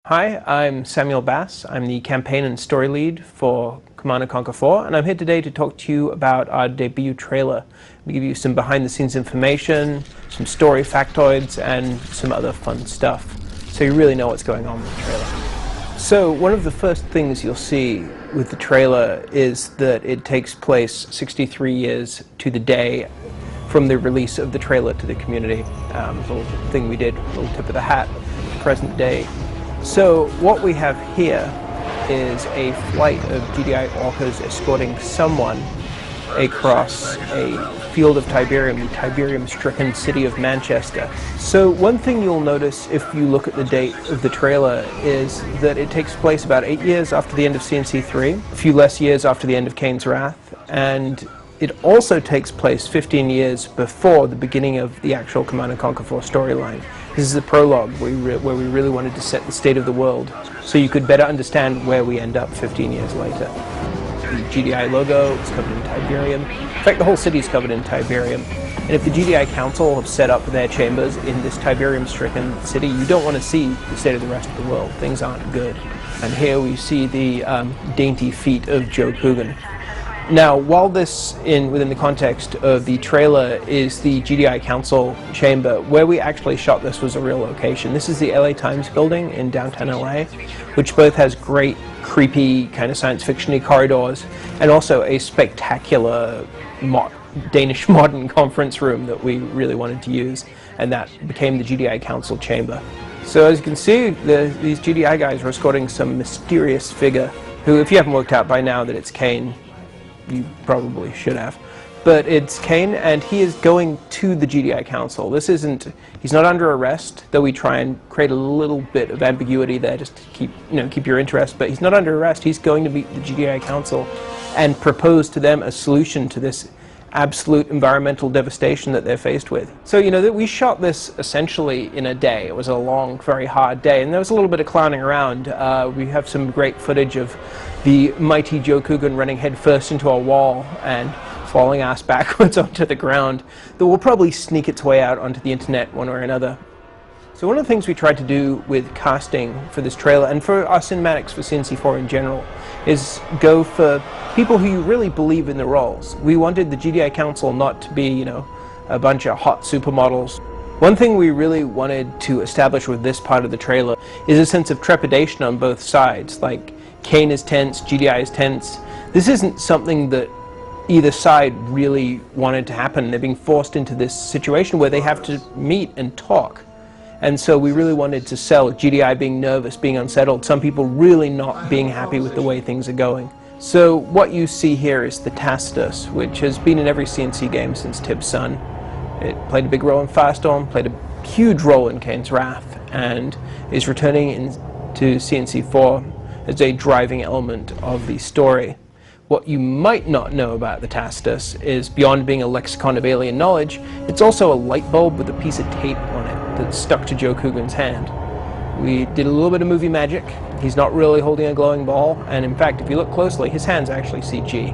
Hi, I'm Samuel Bass. I'm the campaign and story lead for Command & Conquer 4, and I'm here today to talk to you about our debut trailer. I'll give you some behind-the-scenes information, some story factoids, and some other fun stuff, so you really know what's going on with the trailer. So one of the first things you'll see with the trailer is that it takes place 63 years to the day from the release of the trailer to the community. A little thing we did, a little tip of the hat, present day. So what we have here is a flight of GDI Orcas escorting someone across a field of Tiberium, the Tiberium-stricken city of Manchester. So one thing you'll notice if you look at the date of the trailer is that it takes place about 8 years after the end of CNC 3, a few less years after the end of Kane's Wrath, and it also takes place 15 years before the beginning of the actual Command & Conquer 4 storyline. This is the prologue where we really wanted to set the state of the world so you could better understand where we end up 15 years later. The GDI logo is covered in Tiberium. In fact, the whole city is covered in Tiberium. And if the GDI Council have set up their chambers in this Tiberium-stricken city, you don't want to see the state of the rest of the world. Things aren't good. And here we see the dainty feet of Joe Coogan. Now, while this, within the context of the trailer, is the GDI Council chamber, where we actually shot this was a real location. This is the LA Times building in downtown LA, which both has great, creepy, kind of science fiction-y corridors, and also a spectacular Danish modern conference room that we really wanted to use, and that became the GDI Council chamber. So as you can see, these GDI guys are escorting some mysterious figure, who, if you haven't worked out by now that it's Kane, you probably should have. But it's Kane, and he is going to the GDI Council. He's not under arrest, though we try and create a little bit of ambiguity there just to keep your interest, but he's not under arrest. He's going to meet the GDI Council and propose to them a solution to this absolute environmental devastation that they're faced with. So, we shot this essentially in a day. It was a long, very hard day, and there was a little bit of clowning around. We have some great footage of the mighty Joe Coogan running headfirst into a wall and falling ass backwards onto the ground that will probably sneak its way out onto the internet one way or another. So one of the things we tried to do with casting for this trailer, and for our cinematics for CNC4 in general, is go for people who really believe in the roles. We wanted the GDI Council not to be, a bunch of hot supermodels. One thing we really wanted to establish with this part of the trailer is a sense of trepidation on both sides. Like, Kane is tense, GDI is tense. This isn't something that either side really wanted to happen. They're being forced into this situation where they have to meet and talk. And so we really wanted to sell GDI being nervous, being unsettled, some people really not being happy with the way things are going. So what you see here is the Tacitus, which has been in every CNC game since Tibb's Son. It played a big role in Firestorm, played a huge role in Kane's Wrath, and is returning into CNC4 as a driving element of the story. What you might not know about the Tacitus is, beyond being a lexicon of alien knowledge, it's also a light bulb with a piece of tape on it that's stuck to Joe Coogan's hand. We did a little bit of movie magic. He's not really holding a glowing ball, and in fact, if you look closely, his hand's actually CG.